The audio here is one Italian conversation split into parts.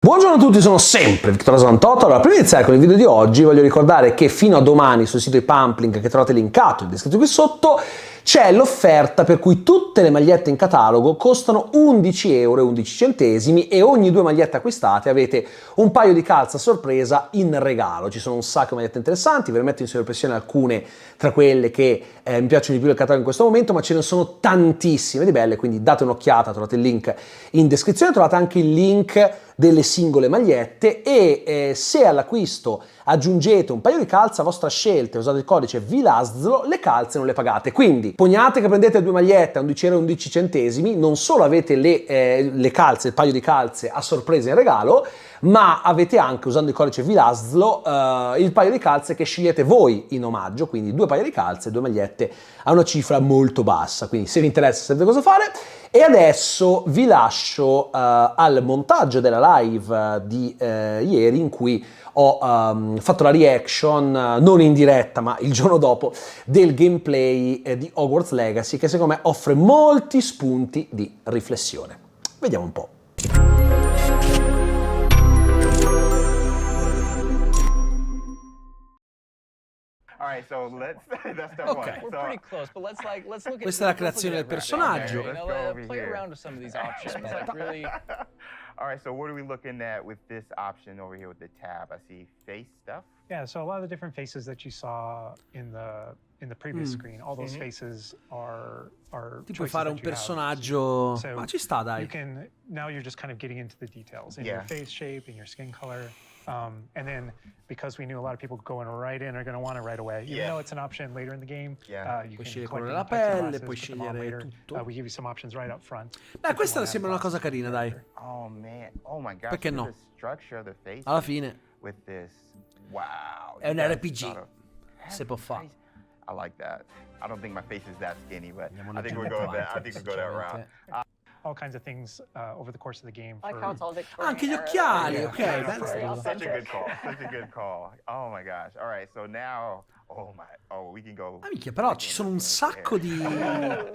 Buongiorno a tutti, sono sempre Vittorio 98. Allora, prima di iniziare con il video di oggi voglio ricordare che fino a domani sul sito di Pumplink, che trovate linkato in descrizione qui sotto, c'è l'offerta per cui tutte le magliette in catalogo costano 11 euro e 11 centesimi e ogni 2 magliette acquistate avete un paio di calze a sorpresa in regalo. Ci sono un sacco di magliette interessanti, ve ne metto in sovraimpressione alcune tra quelle che mi piacciono di più del catalogo in questo momento, ma ce ne sono tantissime di belle, quindi date un'occhiata, trovate il link in descrizione, trovate anche il link delle singole magliette e se all'acquisto aggiungete un paio di calze a vostra scelta e usate il codice VILASZLO, le calze non le pagate. Quindi poniate che prendete 2 magliette a 11 euro e 11 centesimi, non solo avete le calze, il paio di calze a sorpresa in regalo, ma avete anche, usando il codice VILASZLO, il paio di calze che scegliete voi in omaggio, quindi 2 paia di calze e 2 magliette a una cifra molto bassa. Quindi se vi interessa sapete cosa fare. E adesso vi lascio al montaggio della live di ieri, in cui ho fatto la reaction, non in diretta ma il giorno dopo, del gameplay di Hogwarts Legacy, che secondo me offre molti spunti di riflessione. Vediamo un po'. Questa è la creazione del personaggio. Alright, so what are we looking at with this option over here with the tab? I see face stuff. Yeah, so a lot of the different faces that you saw in the previous screen, all those faces are Ti puoi fare un personaggio, so ma ci sta, dai. Now you're just kind of getting into the details in your face shape, in your skin color. And then, because we knew a lot of people going right in are going to want it right away, even though it's an option later in the game, you puoi can scegliere collect colore della pelle, puoi scegliere tutto. We give you some options right up front. Beh, questa sembra una cosa carina, dai. Oh man, oh my gosh. Perché no? Alla fine with this. Wow. è un RPG, se può fare. I like that. I don't think my face is that skinny, but I think we'll go that. I think we'll go that route. All kinds of things over the course of the game. Anche gli occhiali, ok. Such a good call. Such a good call. Oh my gosh. All right, so now, we can go. Minchia, però ci sono un sacco di. I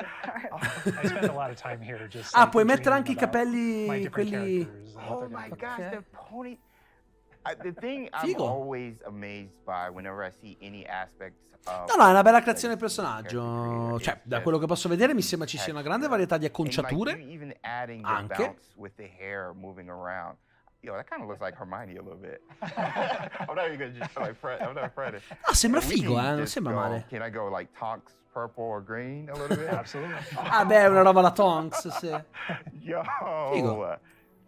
spent a lot of time here just. Puoi mettere anche i capelli, quelli. Oh my gosh, the pony. The thing I'm always amazed by whenever I see any aspects of. No, è una bella creazione del personaggio. Cioè, da quello che posso vedere mi sembra ci sia una grande varietà di acconciature. Anche. Yo, that kind of looks like Hermione a little bit. I'm not even gonna Fred. Sembra figo, non sembra male. Can I go like Tonks purple or green a little bit? Absolutely. Beh, è una roba la Tonks, sì. Yo. Figo.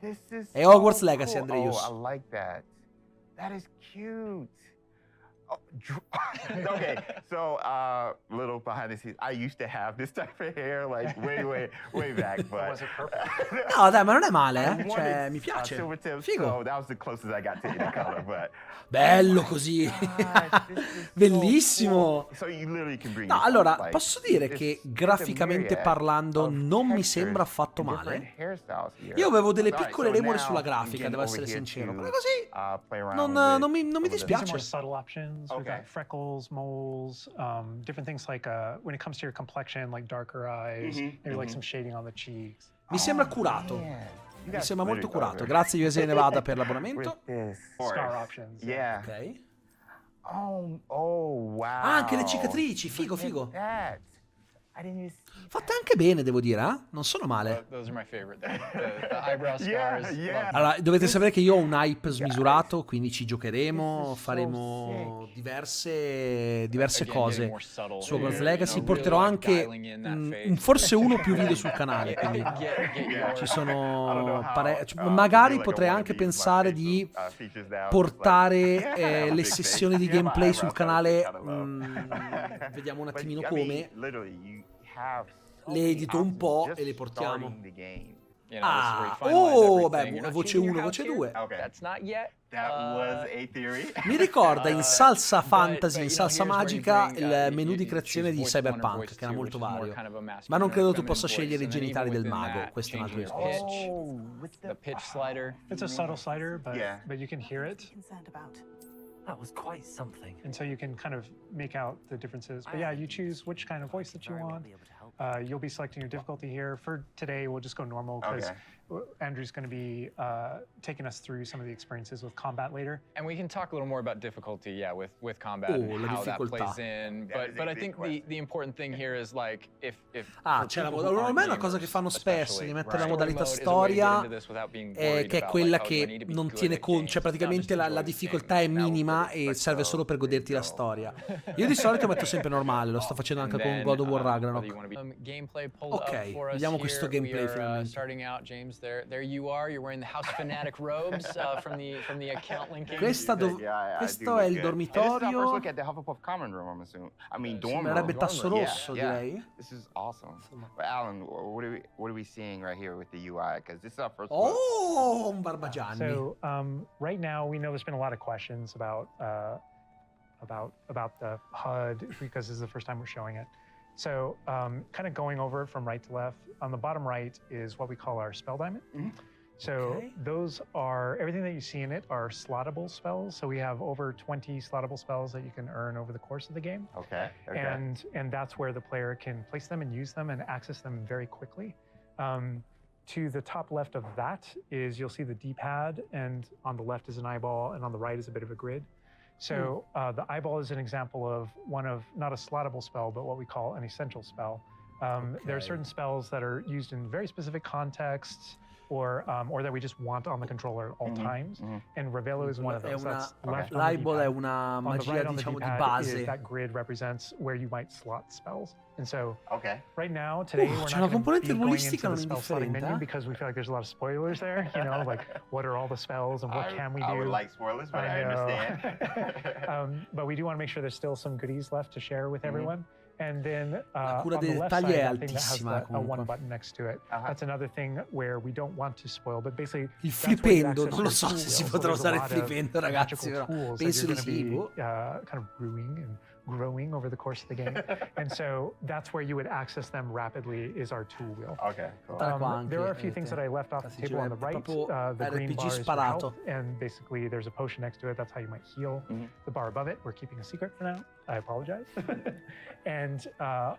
This is È Hogwarts so Legacy, cool. Andreas. Oh, I like that. That is cute. Oh, okay, so little behind the scenes. I used to have this type of hair like way back, but Was it purple? No, dai, ma non è male, eh? Cioè, mi piace. Figo. So that was the closest I got to any color, but bello così. Bellissimo. So you literally can bring. No, allora, posso dire che graficamente parlando non mi sembra affatto male. Io avevo delle piccole remore sulla grafica, devo essere sincero, però così non mi dispiace. More subtle options. We've got freckles, moles, different things like when it comes to your complexion, like darker eyes, maybe like some shading on the cheeks. Mi sembra curato. Mi sembra molto curato. Grazie USA Nevada per l'abbonamento. Scar options. Yeah. Ok. Oh, wow. Anche le cicatrici, figo. I didn't even see. Fatte anche bene, devo dire, eh? Non sono male. Those are my favorite. The eyebrow scars. Yeah. Allora, dovete sapere che io ho un hype smisurato, quindi ci giocheremo, faremo diverse cose su Hogwarts Legacy. Porterò anche forse uno o più video sul canale, quindi ci sono magari potrei anche pensare di portare le sessioni di gameplay sul canale. Vediamo un attimino come. Le edito un po' e le portiamo. Vabbè, voce 1, voce 2. Mi ricorda in salsa fantasy, in salsa magica, il menu di creazione di Cyberpunk, che era molto vario. Ma non credo tu possa scegliere i genitali del mago, questo è un altro discorso. The pitch slider. It's a subtle slider, but you can hear it. That was quite something. And so you can kind of make out the differences. But yeah, you choose which kind of voice that you want. You'll be selecting your difficulty here. For today, we'll just go normal because Andrew's going to be taking us through some of the experiences with combat later. And we can talk a little more about difficulty, yeah, with combat Oh, and la how that difficoltà. plays in. That is But a I big think question. the important thing here is like if C'è la ormai è una cosa che fanno spesso, di mettere la modalità storia, che è quella che non tiene conto, cioè praticamente la difficoltà è minima e serve solo per goderti la storia. Io di solito metto sempre normale, lo sto facendo anche con God of War Ragnarok. Ok, vediamo questo gameplay finalmente. Starting out, James, there you are. You're wearing the House Fanatic robes from the account linking. Questo è il dormitorio. Look at the Hufflepuff common room, I'm assuming. I mean, dorm room. Sembrerebbe tasso rosso, direi. This is awesome. But Alan, what are we seeing right here with the UI? Because this is our first look. Oh, un Barbagianni. So right now we know there's been a lot of questions about the HUD because this is the first time we're showing it. So kind of going over it from right to left, on the bottom right is what we call our spell diamond. So those are, everything that you see in it are slottable spells. So we have over 20 slottable spells that you can earn over the course of the game. Okay. And that's where the player can place them and use them and access them very quickly. To the top left of that is, you'll see the D-pad, and on the left is an eyeball, and on the right is a bit of a grid. So the eyeball is an example of one of, not a slottable spell, but what we call an essential spell. There are certain spells that are used in very specific contexts, or that we just want on the controller at all times. And Revelo is one of those. L'eyeball è una magia, diciamo, di base. That grid represents where you might slot spells. And so, Okay. right now, today, we're c'è not una going to componente be going into ruolistica the non spell slotting indifferente, menu because we feel like there's a lot of spoilers there. You know, like what are all the spells and what can we do? I would like spoilers, but I understand. But we do want to make sure there's still some goodies left to share with everyone. And then La cura on the dei left dettagli side, è that thing that has altissima, a one comunque. button next to it. That's another thing where we don't want to spoil, but basically Il that's where you flipendo, access non lo your so tool se si wheel. potrà So there's usare a il lot of flipendo, ragazzi, magical però tools that penso you're di gonna sì. be, kind of brewing and growing over the course of the game. And so that's where you would access them rapidly, is our tool wheel. Okay, cool. There are a few things that I left off the table on the right. Proprio The green RPG bar is for sparato. health, and basically there's a potion next to it. That's how you might heal. The bar above it, we're keeping a secret for now. I apologize. And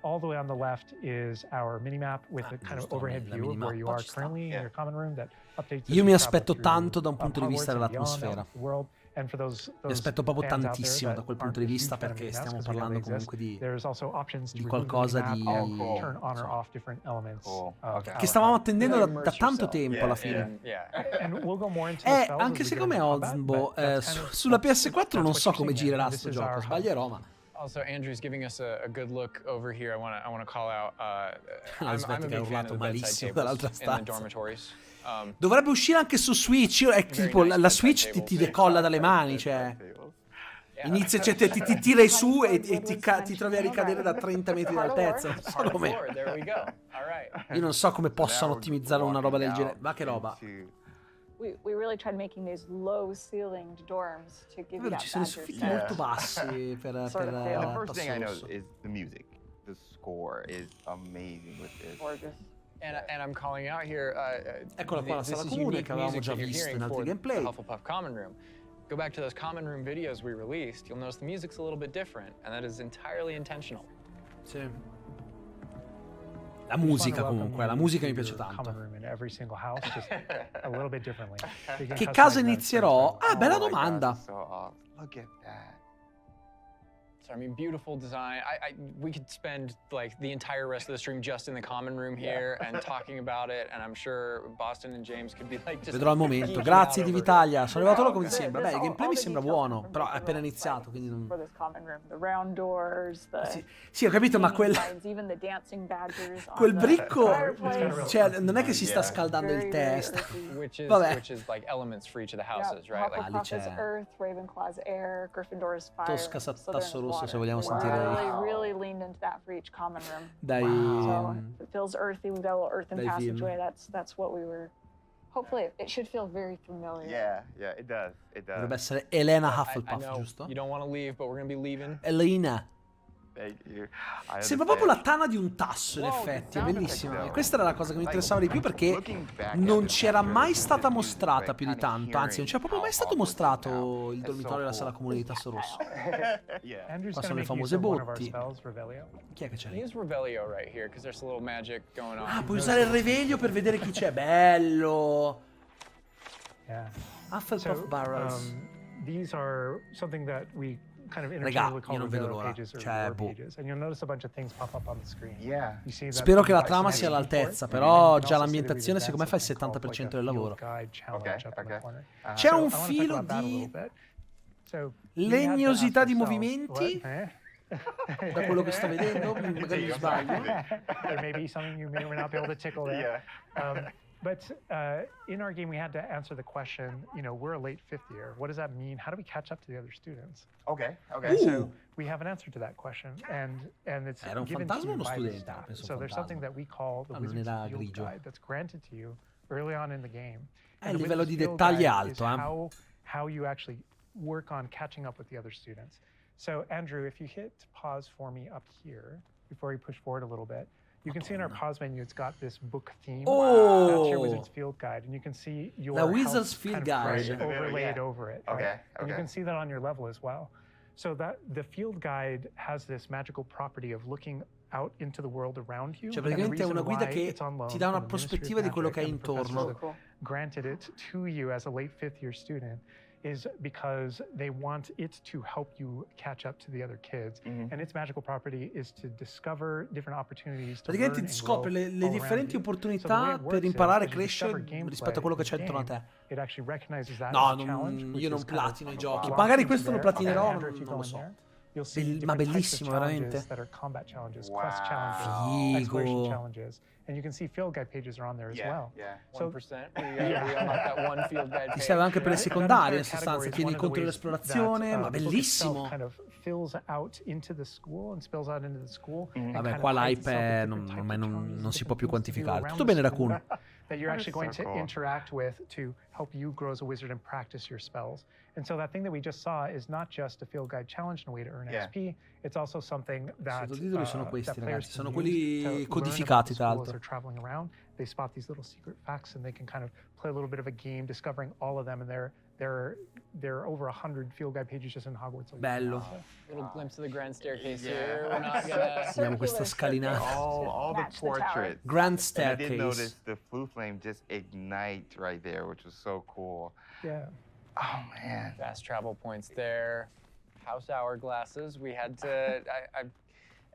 all the way on the left is our mini-map with a kind of overhead view of where you are currently in your common room that updates. Io mi aspetto tanto da un punto di vista dell'atmosfera. Mi aspetto proprio tantissimo da quel punto di vista, perché stiamo parlando comunque di qualcosa di che stavamo attendendo da tanto tempo alla fine. Anche secondo me Ozbo sulla PS4 non so come girerà sto gioco, sbaglierò, ma Also, Andrew's giving us a good look over here. I want to call out. La Svettica ha urlato malissimo dall'altra in the stanza. dormitories. Dovrebbe uscire anche su Switch. È tipo la Switch ti decolla dalle mani, cioè inizia, cioè, ti tira su e ti trovi a ricadere da 30 metri d'altezza. Non so come. Io non so come possano ottimizzare una roba del genere. Ma che roba. We really tried making these low-ceilinged dorms to give you that Ci sono i badger soffitti sense. molto bassi per The first thing I passo know is the music. The score is amazing with this. Gorgeous. And I'm calling out here. Eccola qua la this sala is comune unique che avevamo music già that you're visto hearing in altri for the gameplay. Hufflepuff Common Room. Go back to those common room videos we released. You'll notice the music's a little bit different, and that is entirely intentional. Sì. La musica comunque, la musica mi piace tanto. Che casa inizierò? Ah, bella domanda. Look at that. So, I mean, beautiful design. We could spend like the entire rest of the stream just in the common room here and talking about it, and I'm sure Boston and James could be like just Vedrò al momento. Grazie di Vitalia. Sono arrivato come ti sembra. Beh, il gameplay mi sembra buono, però è appena iniziato, quindi non... Sì, ho capito, ma quel bricco, cioè, non è che si sta scaldando il test. Vabbè. Which is like elements for each of the houses, right? Like, Hufflepuff is earth, Ravenclaw's air, Gryffindor is fire. Tosca tasso rosso, se vogliamo sentire. Really leaned into that for each common room. Dai. So it feels earthy. We've got a little earthen Dai passageway. That's what we were. Hopefully, it should feel very familiar. Yeah, it does. It does. Dovrebbe essere Elena I Hufflepuff, know giusto? you don't want to leave, but we're gonna be leaving. Elena. Thank you. Sembra proprio la tana di un tasso, in effetti, è bellissima. E questa era la cosa che mi interessava di più perché non c'era mai stata mostrata più di tanto, anzi non c'era proprio mai stato mostrato il dormitorio e la sala comune di Tasso Rosso. Andrew's Qua gonna sono le make use famose of one of our botti. spells, Revelio. Chi è che c'è lì? Use Revelio right here because there's a little magic going on. Ah, puoi usare il reveglio per vedere chi c'è, bello! Yeah. Hufflepuff Barrels. These are something that we kind of Raga, interchangeably call io non vedo Revelio l'ora. pages or Cioè, lore boh. pages, and you'll notice a bunch of things pop up on the screen. Yeah. You see that Spero che la by trama some sia name for it, all'altezza, and però you can già also see that l'ambientazione we've secondo me fa il advanced something 70% called del like a lavoro. field guide challenge up in the corner. C'è So un I wanna talk filo about that a di little bit. So we had to legnosità ask di ourselves, movimenti, what? da quello che sto vedendo, magari mi sbaglio. There may be something you may or may not be able to tickle there. But in our game, we had to answer the question, you know, we're a late fifth year. What does that mean? How do we catch up to the other students? Okay. And so we have an answer to that question, and it's Era un given to fantasma o you uno by the studente? staff. Penso So there's something fantasma. that we call the Ah, non Wizard's era Field grigio. Guide that's granted to you early on in the game. Il And the livello Wizard's di Field dettagli è Guide is alto, how you actually work on catching up with the other students. So Andrew, if you hit pause for me up here, before you push forward a little bit, you can see in our pause menu, it's got this book theme. Oh! That's your Wizard's Field Guide, and you can see your La Wizard's health Field kind of Guide. overlaid over it. Okay, right? And you okay. can see that on your level as well. So that the field guide has this magical property of looking out into the world around you. Cioè And the praticamente è reason una guida why che it's on loan ti dà una from the Ministry of prospettiva di quello che hai Magic and the intorno. professors that granted it to you as a late fifth year student is because they want it to help you catch up to the other kids. And its magical property is to discover different opportunities to learn Praticamente and ti grow scopre le all around differenti you. So the way opportunità it per works imparare e is, as you discover crescere gameplay rispetto a quello che c'è in the intorno a game, te. it actually recognizes that No, as a challenge, which io non is kind of platino i giochi. locked Magari into questo lo there. platinerò, Andrew, if you non go lo in so. there, you'll see Ma different types of bellissimo, challenges veramente. that are combat challenges, Wow. quest challenges, Figo. exploration challenges, and you can see field guide pages are on there as well. Yeah. 1%. We unlocked that one field guide Ti page. serve anche per le That secondarie, in entire sostanza, category is tieni one il of the conto ways dell'esplorazione, that, ma the book itself bellissimo. kind of fills out into the school and spills out into the school. and Vabbè, kind qua of hides l'hype itself è, with different types ormai of non challenges si and può più different things to do quantificare. around Tutto the bene, school Raccoon. that you're That actually is going so to cool. interact with to help you grow as a wizard and practice your spells. And so that thing that we just saw is not just a field guide challenge and a way to earn Yeah. XP, it's also something that, I sottotitoli sono questi, that players ragazzi, sono can quelli use to learn codificati, about the tra school as l'altro. they're traveling around. They spot these little secret facts and they can kind of play a little bit of a game discovering all of them, and there are over 100 field guide pages just in Hogwarts. Bello. A little glimpse of the grand staircase Yeah. here. We're not gonna. Vediamo questa scalinata. All the Match the tower. portraits. Grand And I did staircase. notice the flue flame just ignite right there, which was so cool. Yeah. Oh man. Fast travel points there. House hourglasses. We had to.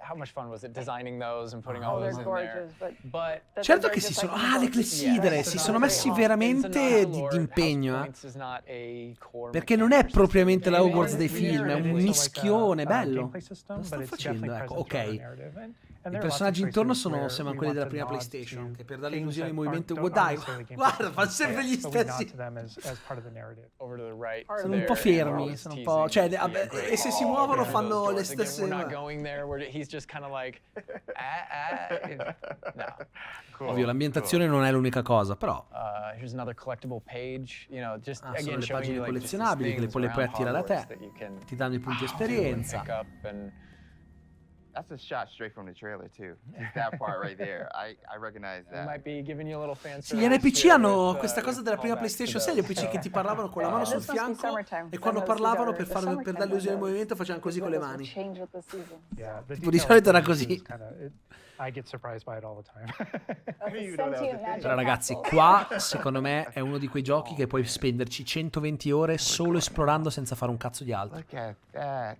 How much fun was it designing those and putting all Oh, they're those in gorgeous, there? but But that Certo they're che si just sono... like in Ah, the le books. clessidere! Yeah, Si it's sono not messi very veramente di impegno, Perché non è propriamente la Hogwarts dei film, è un mischione, bello. Cosa sto facendo? Ecco, ok. I personaggi intorno sembrano quelli della prima PlayStation, che per dare l'illusione di movimento... Dai, guarda, fanno sempre gli stessi... Over to the right. Sono un po' fermi, sono un po'... Cioè, e se si muovono fanno le stesse... We're not going there. He's just kind of like, no. Cool. Ovvio, l'ambientazione non è l'unica cosa, però... Here's another collectible page. You know, just sono again le showing pagine you like just these collezionabili che le things puoi around attirare a te. Hogwarts that you can Ti danno i punti pick esperienza. up and That's a shot straight from the trailer too. Just that part right there. I recognize I might that. be giving you a little fan Sì, gli service NPC here hanno with, questa cosa della prima callbacks to PlayStation, the- sai, gli NPC che ti parlavano con la mano sul This must be fianco summertime. e quando I noticed parlavano these per are the per dare summertime l'illusione di windows. movimento facevano così con le This will mani. change with the season. Yeah, the Tipo, di detail solito era is così. I get surprised by it all the time. That's a You know that was sentient the magic Però ragazzi, capsule. qua secondo me è uno di quei giochi che puoi spenderci 120 ore solo esplorando senza fare un cazzo di altro. Look at that.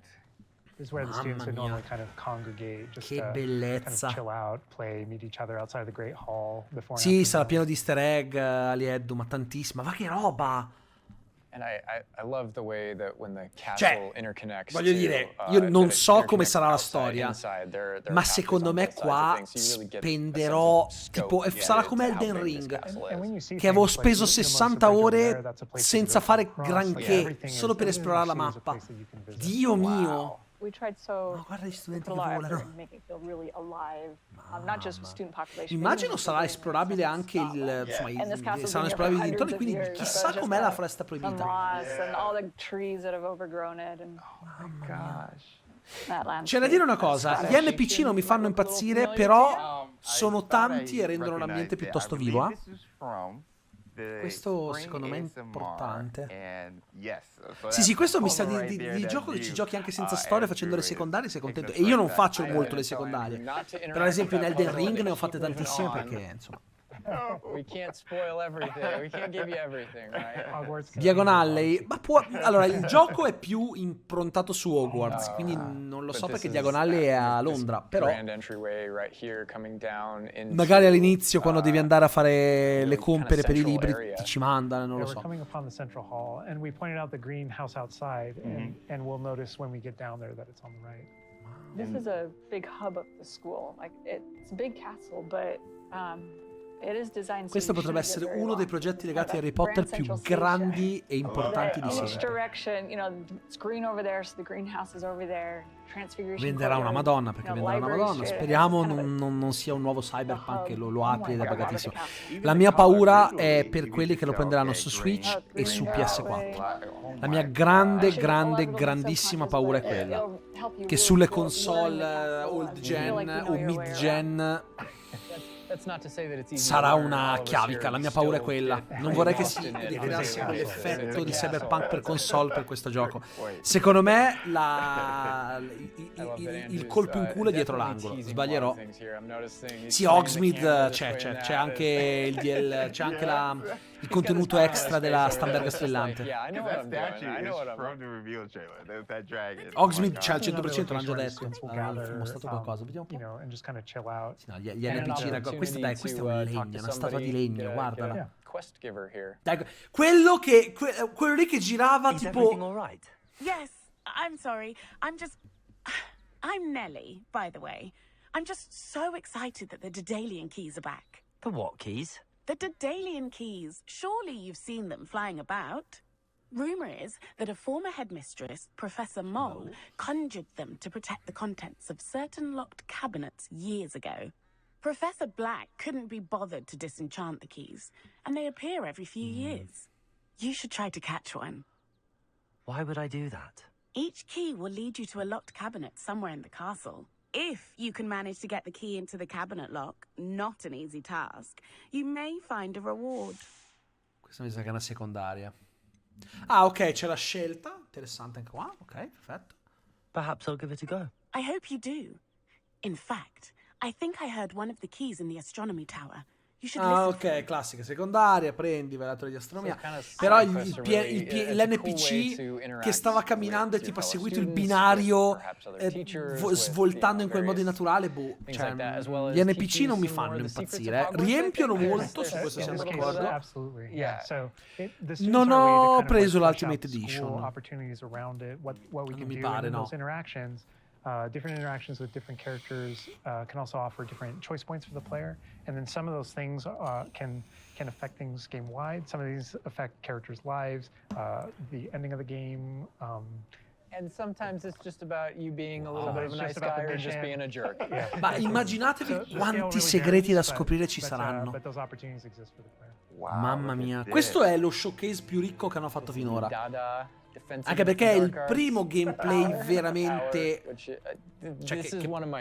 This is where the students would normally kind of congregate, just Che to kind bellezza. of chill out, play, meet each other outside the Great Hall before. and Sì, after sarà meals. pieno di easter egg, Alieddu, ma tantissima. Ma che roba! And I love the way that when the Cioè, castle interconnects voglio to, dire, io non that it so come interconnects sarà la outside, storia, inside. There are ma pathways secondo on me both sides of qua things, so you really get a spenderò sense of scope, tipo, yeah, sarà to come how Elden big this Ring, castle And is. when you see che avevo things like speso the most 60 bridge over ore there, that's a place senza to go fare across, granché, everything is- solo per everything esplorare la you see is a mappa. place that you can visit. Dio mio! We tried so Ma guarda gli studenti put che a lot of effort volano. in making it feel really alive, not just with student population. but Immagino even sarà with the esplorabile anche il... Scotland. insomma, And this castle's saranno been here for esplorabili i hundreds dintorni, of quindi years, chissà so just com'è la the- foresta The proibita. moss and all the trees that have overgrown it, and Oh my gosh. that landscape. C'è da dire una cosa, That's gli NPC non mi fanno impazzire, però sono tanti e rendono l'ambiente piuttosto vivo. Questo secondo me è importante. Sì, questo mi sa di gioco che ci giochi anche senza storia, facendo le secondarie, sei contento. E io non faccio molto le secondarie. Per esempio in Elden Ring ne ho fatte tantissime perché, insomma... We can't spoil everything. We can't give you everything, right? Hogwarts. Diagonale, ma allora il gioco è più improntato su Hogwarts, quindi non lo so perché Diagonale è a Londra, però magari all'inizio quando devi andare a fare le compere per i libri ti ci mandano, non lo We're so. coming upon the central hall, and we pointed out the greenhouse outside, and we'll notice when we get down there that it's on the right. This is a big hub of the school. Like it's a big castle, but it is designed so Questo you potrebbe shouldn't essere get very uno dei lost. progetti legati a Harry Grand Potter più Central Station. grandi e importanti di In each sempre. direction, you know, it's green over there, so the greenhouse is over there. Transfiguration Venderà una courtyard, Madonna, perché you know, venderà una library Madonna. straight Speriamo ahead. It's kind of non sia un nuovo Cyberpunk che lo apri ed è Oh my God, pagatissimo. what a castle. La mia paura è per quelli che lo prenderanno su Switch e su PS4. La mia grandissima paura è quella. Che sulle console old gen o mid gen sarà una chiavica, la mia paura è quella. Non vorrei che si ricreasse quell'effetto di Cyberpunk per console per questo gioco. Secondo me il colpo in culo è dietro l'angolo. Sbaglierò. Sì, Hogsmeade c'è anche c'è anche il contenuto extra della Stamberga strillante. Hogsmeade c'è al 100%, l'hanno già detto. Hanno mostrato qualcosa. Vediamo un po'. And just kind of chill out. Sì, no, gli NPC, questo è un legno, è una statua di legno, guardala. Dai, quello lì che girava Is tipo... everything all right? Yes, I'm sorry. I'm Nellie, by the way. I'm just so excited that the Daedalian keys are back. The what keys? The Daedalian keys. Surely you've seen them flying about. Rumor is that a former headmistress, Professor Mole, conjured them to protect the contents of certain locked cabinets years ago. Professor Black couldn't be bothered to disenchant the keys, and they appear every few years. You should try to catch one. Why would I do that? Each key will lead you to a locked cabinet somewhere in the castle. If you can manage to get the key into the cabinet lock, not an easy task, you may find a reward. Questa mi sa che è una secondaria. Ah, ok, c'è la scelta. Interessante anche qua. Ok, perfetto. Perhaps I'll give it a go. I hope you do. In fact, I think I heard one of the keys in the astronomy tower. You should Ah, listen for ok, it. classica secondaria, prendi, vai alla torre di astronomia. Però l'NPC che stava camminando e tipo ha seguito il binario svoltando in quel modo innaturale, boh, cioè, gli NPC non mi fanno impazzire, riempiono molto, su questo siamo d'accordo. Absolutely. So Non ho preso l'Ultimate Edition. Opportunities around it, what we Non can mi do pare, in no. those interactions. Different interactions with different characters can also offer different choice points for the player, and then some of those things can affect things game wide. Some of these affect characters' lives, the ending of the game. And sometimes it's just about you being a little bit of a nice guy or just being a jerk. Ma immaginatevi quanti segreti da scoprire ci saranno. But those opportunities exist for the player. Wow, Mamma look at mia, this. questo è lo showcase più ricco che hanno fatto finora. Anche perché è il primo gameplay veramente, cioè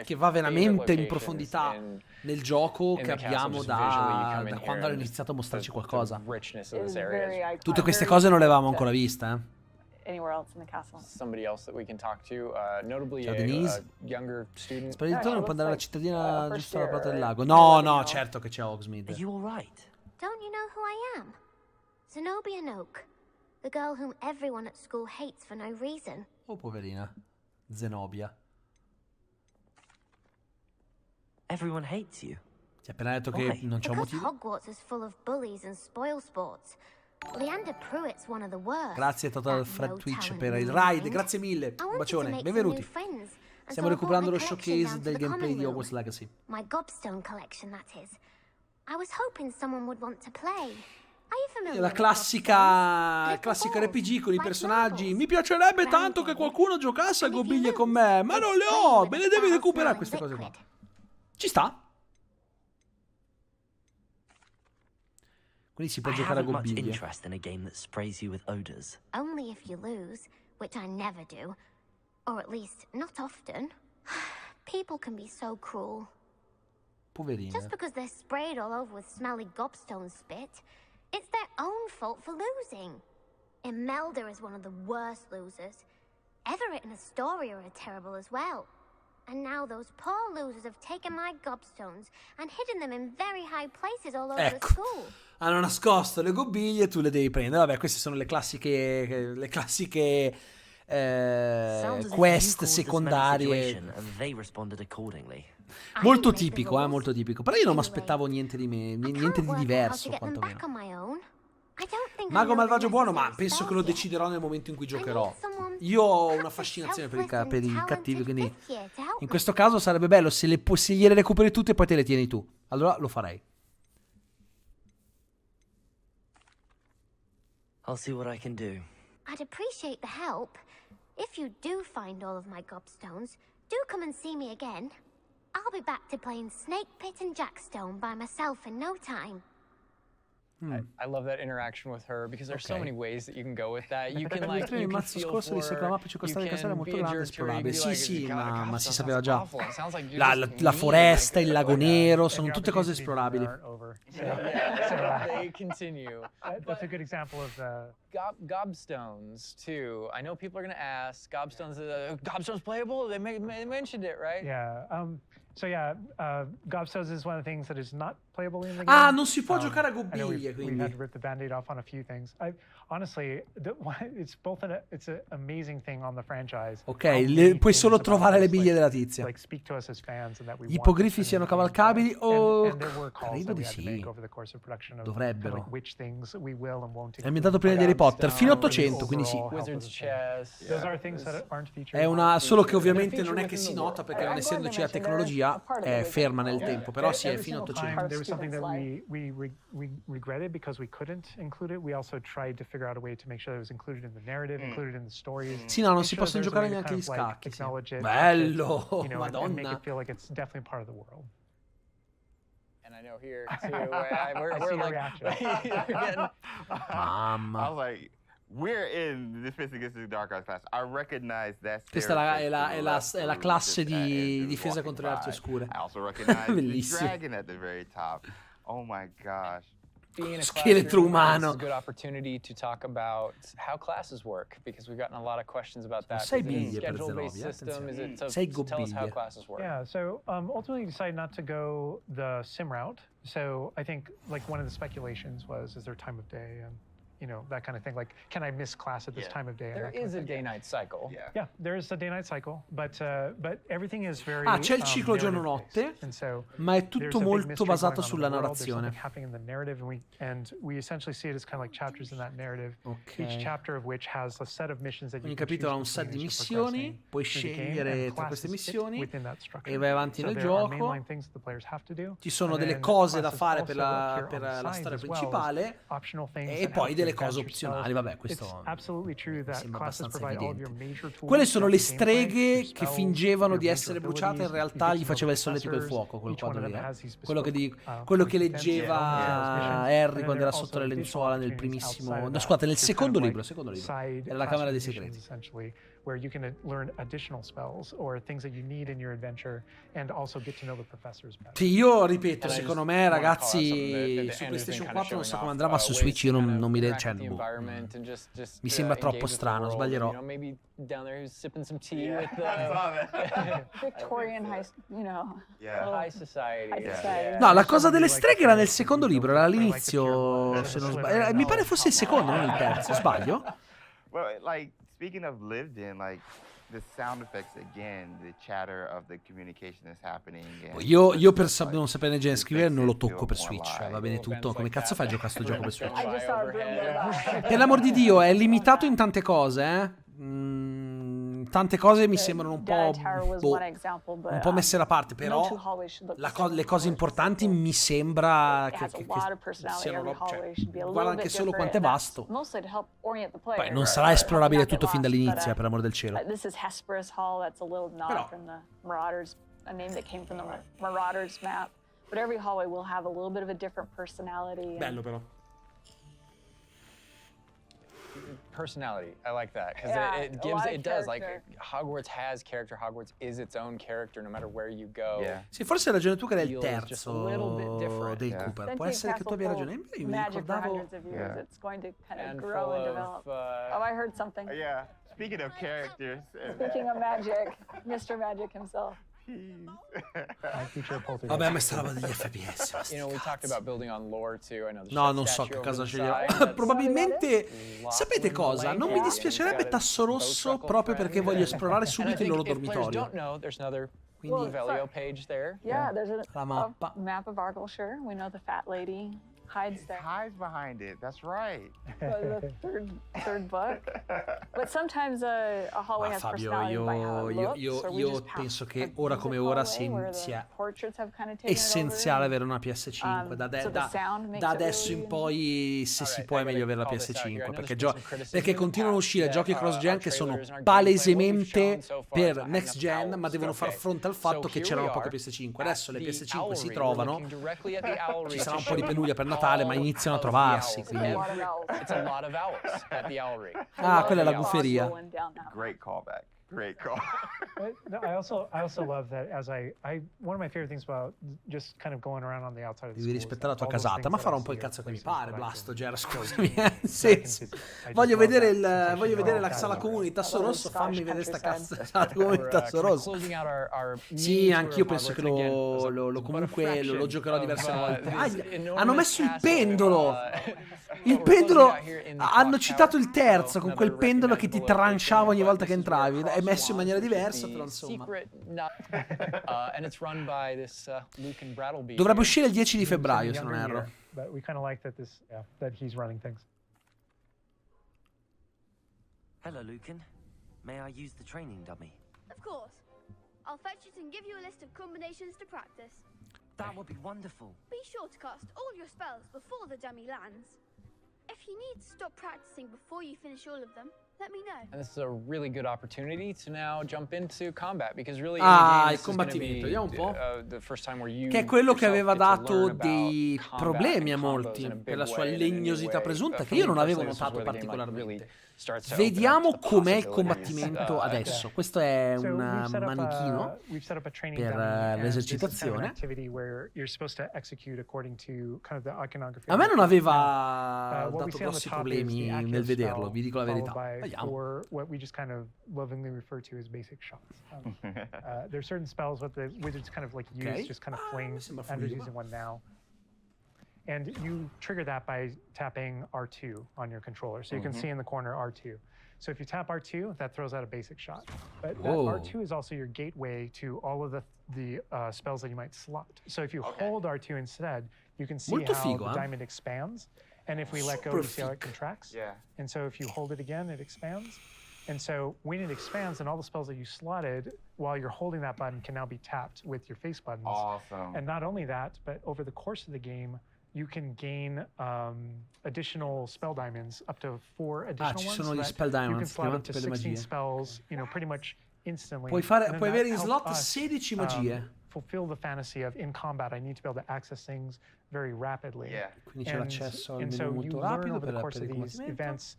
che va veramente in profondità nel gioco che abbiamo da quando hanno iniziato a mostrarci qualcosa. Tutte queste cose non le avevamo ancora viste, Anywhere else in the castle. Somebody else that we can talk to, notably Ciao, a Denise. younger student. Spero di non può andare alla like cittadina first giusto alla year, porta del right? lago. No, certo che c'è Hogsmeade. Are you all right? Don't you know who I am? Zenobia Noak, the girl whom everyone at school hates for no reason. Oh, poverina. Zenobia. Everyone hates you. Ti ha appena detto che Why? non c'è un Because motivo. Hogwarts is full of bullies and spoil sports. Leander Pruitt's one of the worst. Grazie Total That Fred no Twitch talent per il means ride, nothing. grazie mille. I Un wanted to bacione, make some benvenuti. new friends, and Stiamo so I recuperando lo brought my collection showcase down to del the gameplay common di room. Hogwarts Legacy. My Gobstone collection, that is. I was hoping someone would want to play. Are you familiar La with classica Gobstones? RPG con i Like personaggi. marbles. Mi piacerebbe Round tanto che games. qualcuno giocasse a And if you Gobiglie con lose, me, ma they non le spray ho. you with Me a le devi recuperare foul-smelling queste cose qua. liquid. Ci sta. Quindi si può I giocare a haven't much Gobiglie. interest in a game that sprays you with odors. Only if you lose, which I never do. Or at least, not often. People can be so cruel. Poverina. Just because they're sprayed all over with smelly gobstone spit, it's their own fault for losing. Imelda is one of the worst losers. Everett and Astoria are terrible as well. And now those poor losers have taken my gobstones and hidden them in very high places all over the school. Hanno nascosto le gobiglie e tu le devi prendere. Vabbè, queste sono le classiche quest secondarie. Molto tipico, molto tipico. Però io non mi aspettavo niente di diverso, quantomeno. Mago malvagio buono, ma penso che lo deciderò nel momento in cui giocherò. Io ho una fascinazione per i cattivi, quindi in questo caso sarebbe bello se gliele recuperi tutte e poi te le tieni tu. Allora lo farei. I'll see what I can do. I'd appreciate the help. If you do find all of my gobstones, do come and see me again. I'll be back to playing Snake Pit and Jackstone by myself in no time. I love that interaction with her because there's so many ways that you can go with that. You can like il mazzo scorso disse che la mappa circostante di Castello è molto grande e esplorabile. Sì, ma si sapeva già. La foresta, il lago nero, sono tutte cose esplorabili. They continue. That's a good example of the gobstones too. I know people are going to ask, gobstones playable? They mentioned it, right? Yeah. So yeah, gobstones is one of the things that is not playable in the game. Ah, non si può giocare a gobiglie, we've had to rip the band-aid off on a few things. Honestly, it's both it's an amazing thing on the franchise. Ok, puoi solo trovare le biglie della tizia. Like speak to us as fans and that we Gli ipogrifi siano cavalcabili o credo di sì. Dovrebbero. È È ambientato prima di Harry Potter, fino a 800, quindi sì. Wizard's chess. Those are things that aren't featured. È una solo che ovviamente non è che si nota perché non essendoci la tecnologia è ferma nel tempo, però sì, è fino a 800. There was something that we regretted because we couldn't include it. We also tried to figure out a way to make sure that it was included in the narrative, included in the stories. Sì, no, non si possono giocare neanche gli scacchi. Sì. Bello, Madonna. And make it feel like it's definitely part of the world. And I know here too, we're like, Mamma. I was like, we're in Defense Against the Dark Arts class. I recognize that. Questa è la classe di difesa contro le arti oscure. I also recognize the Bellissimo. dragon at the very top. Oh my gosh. Being a Scheletro umano. It's a good opportunity to talk about how classes work because we've gotten a lot of questions about that. Sei Is it a biglie per schedule-based Zenobia, system? Is it Sei to tell us how gobiglie. classes work? Yeah, so ultimately decided not to go the sim route. So I think like one of the speculations was, is there time of day and that kind of thing. Like, can I miss class at this time of day? There is a day-night cycle. Yeah, there is a day-night cycle, but everything is very. C'è il ciclo giorno-notte, ma è tutto molto basato sulla narrazione. Happening in the narrative, and we essentially see it as kind of like chapters in that narrative. Okay. Each chapter of which has a set of missions that you Ogni can capitolo ha un set di missioni, puoi scegliere tra queste missioni e vai avanti nel gioco. Ci sono delle cose da fare per la storia principale e poi delle cose opzionali. Vabbè, questo mi sembra abbastanza evidente. Quelle sono le streghe che fingevano di essere bruciate, in realtà gli faceva il solletico il fuoco, quel quadro lì. Quello che leggeva Harry quando era sotto le lenzuola nel primissimo, no, scusate, nel secondo libro, era la Camera dei Segreti. Where you can learn additional spells or things that you need in your adventure and also get to know the professors better. Sì, io ripeto, secondo me ragazzi su PlayStation 4 non so come andrà, ma su Switch io non mi mi sembra troppo strano, sbaglierò. Victorian high society. No, la cosa delle streghe era nel secondo libro, era all'inizio, se non sbaglio. Mi pare fosse il secondo, non il terzo, sbaglio? Well, like speaking of lived in, like the sound effects again, the chatter of the communication that's happening. Io per non sapere leggere e scrivere non lo tocco per Switch, va bene tutto. Come cazzo fai a giocare a sto gioco per Switch? Per l'amor di Dio, è limitato in tante cose, tante cose mi sembrano un po' messe da parte, però le cose importanti mi sembra che siano, guarda anche solo quanto è vasto. Poi non sarà esplorabile tutto fin dall'inizio, per l'amor del cielo. A name that came from the Marauders map, but every hallway will have a little bit of a different personality. Bello però. personality. I like that because Yeah, it a gives, lot of it does. Like character. Hogwarts has character. Hogwarts is its own character, no matter where you go. Yeah. Sì, forse hai ragione tu che era il Feels just a little bit terzo different. dei Yeah. Cooper. Since Può the essere che tu abbia castle ragione. Io mi magic for ricordavo... hundreds of years, Yeah. it's going to kind of And grow full and of, develop. Oh, I heard something. Yeah. Speaking of characters. Speaking of magic, Mr. Magic himself. I feature a poltergeist. Vabbè, ma sta roba degli FPS. ma sti You know, we talked cazzi. about building on lore too. I know there's No, a non so statue che over cosa the sceglierò. side that's Probabilmente, locked sapete in cosa? Non mi blanket. dispiacerebbe It's got a Tasso boat Rosso truckle proprio friend. perché voglio esplorare And I subito il loro think if players dormitorio. don't know, there's another Quindi Velio page there. Yeah, there's La a mappa. map of Argyllshire. We know the fat lady hides It there. hides behind it. That's right. The third book. But sometimes a hallway Ma has Fabio, personality by how it looks, or we io just pass penso che a ora come music ora hallway where the sia portraits have kind of taken it essenziale over. avere una PS5. So the sound makes Da it adesso really in poi, se si Alright, può, è I gotta meglio avere la call this out here. I PS5 know perché, there's been some criticism perché in the continuano a past uscire that, giochi cross-gen our che sono trailers and our gameplay, what we've palesemente shown so far is per not next enough gen, ma owls. devono far Okay. fronte al fatto So che here c'erano we poche are PS5. at Adesso le the PS5 si owlery. trovano. We're looking directly at the owlery Ci sarà un to po' di show penuria per Natale, ma all iniziano a of the trovarsi, owls. quindi... A lot of owls. It's a lot of owls at the owlery. Ah, quella è la Boss bufferia. rolling down that Great callback. Great call. But no, I also love that as I one of my favorite things about just kind of going around on the outside of the Devi school is rispettare la tua that all those casata, things ma that farò I un po' il see are cazzo che mi places pare, that I Blasto, can Gera, go scusami. to. Nel senso, I just voglio love vedere, that voglio vedere la sensation sala of comune di Tasso Well, Rosso, fammi Scottish vedere sta countryside. cazzata comune di We're, Tasso kind of Rosso. closing out our Sì, mini tour anch'io of penso che Hogwarts. Again, it's lo but a comunque lo fraction giocherò of, diverse volte. this Ah, enormous hanno messo il castle, pendolo! Il we're closing pendolo, out here in the hanno clock citato il tower. terzo So con quel another pendolo che ti recognizable tranciava ogni location, volta but che this is where entravi. È messo in maniera Cross Wands, diversa, which però is the insomma. secret and it's run by this Luke and Brattleby. Dovrebbe here. uscire il 10 di Luke's in a febbraio, se non younger erro. year, but we kind of like that that he's running things. Hello, Lucan. May I use the training dummy? Of course. I'll fetch it and give you a list of combinations to practice. That would be wonderful. Be sure to cast all your spells before the dummy lands. If you need to stop practicing before you finish all of them, let me know. And this is a really good opportunity to now jump into combat because really Ah, in il combattimento, vediamo un po'. the first time where you Che è quello che yourself aveva get to dato learn about dei combat problemi a and combos molti in a per big la sua way and in a new legnosità way. presunta, For che io me non avevo personally, this is notato where the game, like, really particolarmente. starts to open up Vediamo to the com'è il possibilities. combattimento adesso. Questo è So un we've set up manichino we've set up a training per dummy, and this is kind of an l'esercitazione. activity where you're supposed to execute according to kind of the iconography. A me non Now, aveva what we dato see on the grossi top is problemi the active nel vederlo, spell, vi dico la followed verità. by Vediamo. 4 what we just kind of lovingly refer to as basic shots. There's certain spells what the wizards kind of like use, Okay. just kind of Ah, fling. mi sembra Andrew's fluido. using one now. And you trigger that by tapping R2 on your controller. So you can see in the corner R2. So if you tap R2, that throws out a basic shot. But that Whoa. R2 is also your gateway to all of the spells that you might slot. So if you hold R2 instead, you can see Molto how figo, the eh? diamond expands. And if we let go, Super you see how it figo. contracts. Yeah. And so if you hold it again, it expands. And so when it expands, then all the spells that you slotted while you're holding that button can now be tapped with your face buttons. Awesome. And not only that, but over the course of the game, you can gain additional spell diamonds, up to 4 additional ci ones. sono so gli that spell you can diamonds, slot up diamanti to per le 16 magie. spells, pretty much instantly. Puoi And then avere in that slot helped us, 16 magie. fulfill the fantasy of in combat, I need to be able to access things very rapidly. Yeah. Quindi c'è l'accesso al And menu so you molto learn rapido over per the course per of il these combattimento. events,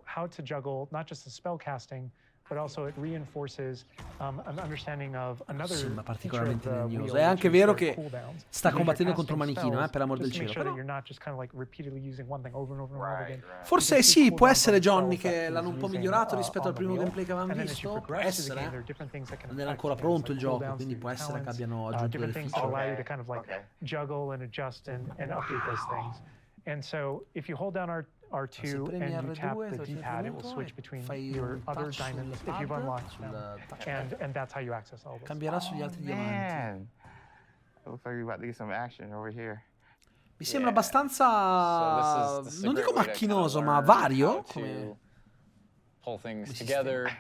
how to juggle not just the spell casting, but also it reinforces an understanding of another Sembra feature of particolarmente the legnoso. wheel, È which anche is vero their che cooldowns. sta So combattendo you're contro un casting manichino, spells per amor del just to make cielo. sure that Però you're not just kind of like repeatedly using one thing over and over and over Right, again. right. forse You can see sì, può cooldowns essere on spell Johnny che effects l'hanno un po' using, migliorato rispetto on al the primo wheel. gameplay che avevamo And then as visto. you Può progress through the game, essere. there are different things that can Non era affect ancora things pronto il like gioco, cooldowns quindi through può essere che talents, abbiano aggiunto different delle things to feature. allow you to kind of like Okay. juggle and adjust and update those things. And so if you hold down R2 Se premi and you tap R2 the D-pad, it will switch between fai your un other touch diamonds sul if you've pad, unlocked sul them. touchpad. And that's how you access all of this. Cambierà sugli altri diamanti. Man. It looks like we're about to get some action over here. Mi sembra So abbastanza, this is non a dico great way to kind of macchinoso, ma learn vario. how to Come... pull things come together.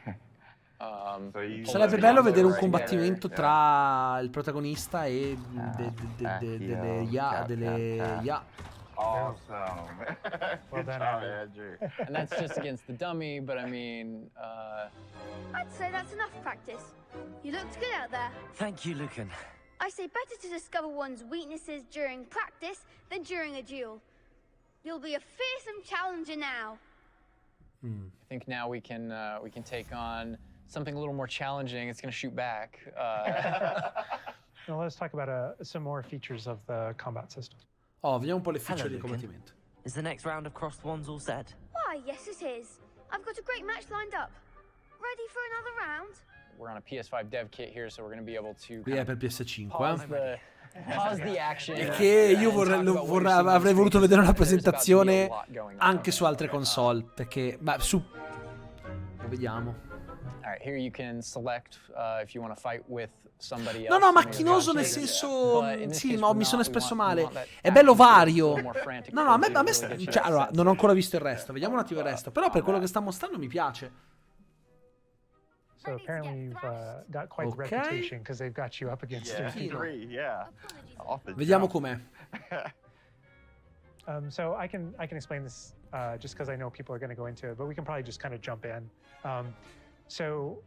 So you- Sarebbe Pull bello the vedere un right combattimento together, tra il protagonista e delle tap, tap. IA. Awesome. Well Good done, job, Andrew. Andrew. And that's just against the dummy, but I mean, I'd say that's enough practice. You looked good out there. Thank you, Lucan. I say better to discover one's weaknesses during practice than during a duel. You'll be a fearsome challenger now. I think now we can take on something a little more challenging. It's going to shoot back. Now let's talk about some more features of the combat system. Oh, vediamo un po' le Hello, feature di Lucan. combattimento. Is the next round of crossed wands all set? Why, yes it is. I've got a great match lined up. Ready for another round? We're on a PS5 dev kit here, so we're going to be able to Qui è per PS5. pause the action. È che io avrei voluto vedere una presentazione anche su altre console, perché lo vediamo. Alright, here you can select if you want to fight with somebody else. No, macchinoso nel senso... Sì, no, mi sono espresso male. È bello vario. No, a me cioè, allora, non ho ancora visto il resto. Vediamo un attimo il resto. Però per quello che sta mostrando mi piace. So apparently you've got quite the reputation because they've got you up against three people. Vediamo com'è. So I can explain this just because I know people are going to go into it, but we can probably just kind of jump in. So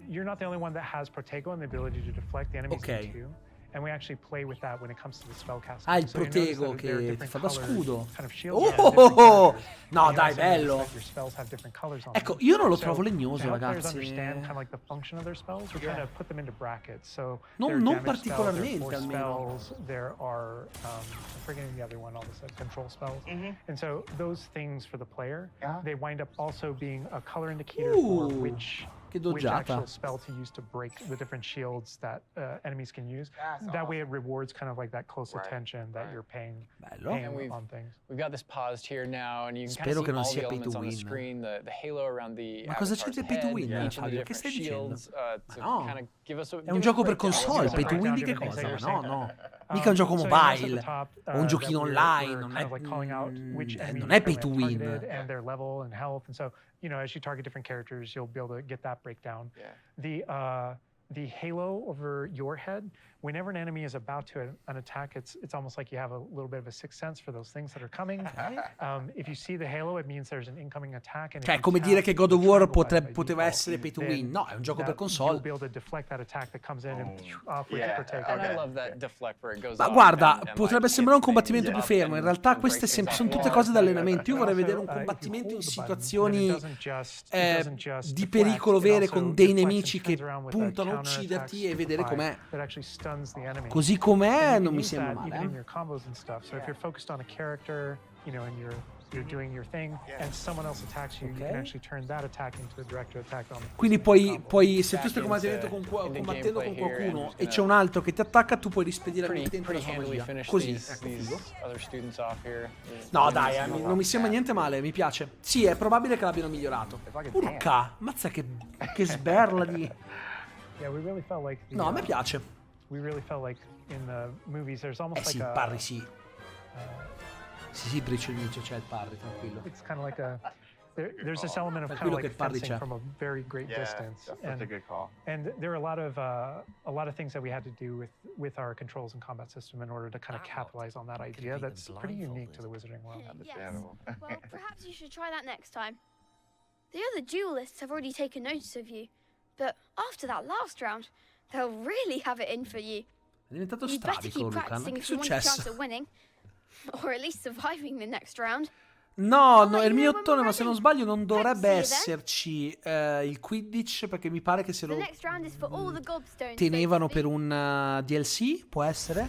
you're not the only one that has Protego and the ability to deflect the enemies Ok. too. And we actually play with that when it comes to the spellcasting. Ah, il So you notice Protego that there are che ti different fa da colors, scudo. kind of shields that have Oh! different characters. No, And you dai, also notice bello. that your spells have different colors on Ecco, them. io non lo So trovo legnoso, to help players ragazzi. understand kind of like the function of their spells, we're trying to put them into brackets. So Non- there are non damage spells, there are particolarmente, force almeno. spells, there are I'm forgetting the other one, all of a sudden, control spells. And so those things for the player, they wind up also being a color indicator for which che which doggiata. actual spell to use to break the different shields that enemies can use. That way it rewards kind of like that close attention that you're paying Bello. on things. We've got this paused here now, and you can Spero kind che of non see sia all the pay to elements on the win. screen, the halo around the Ma cosa c'è avatar's di pay to head, win, each of the Fabio? Che different stai dicendo? shields, to no. kind of give us a È un gioco per console, pay to win di che cosa? No, no. Mica un gioco mobile, o un giochino online, non è pay to win. And their level and health, and so as you target different characters, you'll be able to get that breakdown. The halo over your head, whenever an enemy is about to an attack, it's almost like you have a little bit of a sixth sense for those things that are coming. If you see the halo, it means there's an incoming attack. And Cioè, è come dire che God of War poteva essere pay to win. No, è un gioco per console. You'll be able to deflect that attack that comes in and off with Protego. And I love that deflect where it goes Ma off guarda, and, potrebbe like, sembrare un hits combattimento things più fermo. In realtà queste sono tutte cose d'allenamento. Io vorrei Also, vedere un if you combattimento in hold the button, situazioni then it doesn't just di deflect, pericolo it vere, also con dei deflects and nemici che turns around with a puntano a counterattack ucciderti e vedere com'è. that actually stuns the enemy. Così com'è And you non can mi use sembra that even male. in your combos and stuff. So if you're focused on a character, and you're doing your thing, and someone else attacks you, you can actually turn that attack into a direct attack on. Quindi puoi se tu stai combattendo con qualcuno e c'è un altro che ti attacca, tu puoi rispedire al mittente la sua magia. Così, ecco, figo. No dai, non mi sembra niente male, mi piace. Sì, è probabile che l'abbiano migliorato. Urca, mazza che sberla di... Yeah, we really felt like No, a me piace. We really felt like in the movies there's almost Sì, like il parry sì. Sì, Briccio il micio, c'è il parry, tranquillo. It's kind of like there's this element of kind Tranquillo of che like parry fencing c'è. from a very great distance. That's a good call. And there are a lot of things that we had to do with our controls and combat system in order to kind of capitalize on that idea that's pretty unique to the Wizarding world. Understandable. Well, perhaps you should try that next time. The other duelists have already taken notice of you, but after that last round, they'll really have it in for you. È diventato You'd better strabico, keep Luca. Ma practicing che è if you want a chance successo? at winning, or at least surviving the next round. No, Oh, è il you mio know, ottone, ma se non sbaglio non dovrebbe Let's see then. esserci il Quidditch, perché mi pare che se The lo next round is for all the gobstones. tenevano per un DLC, può essere?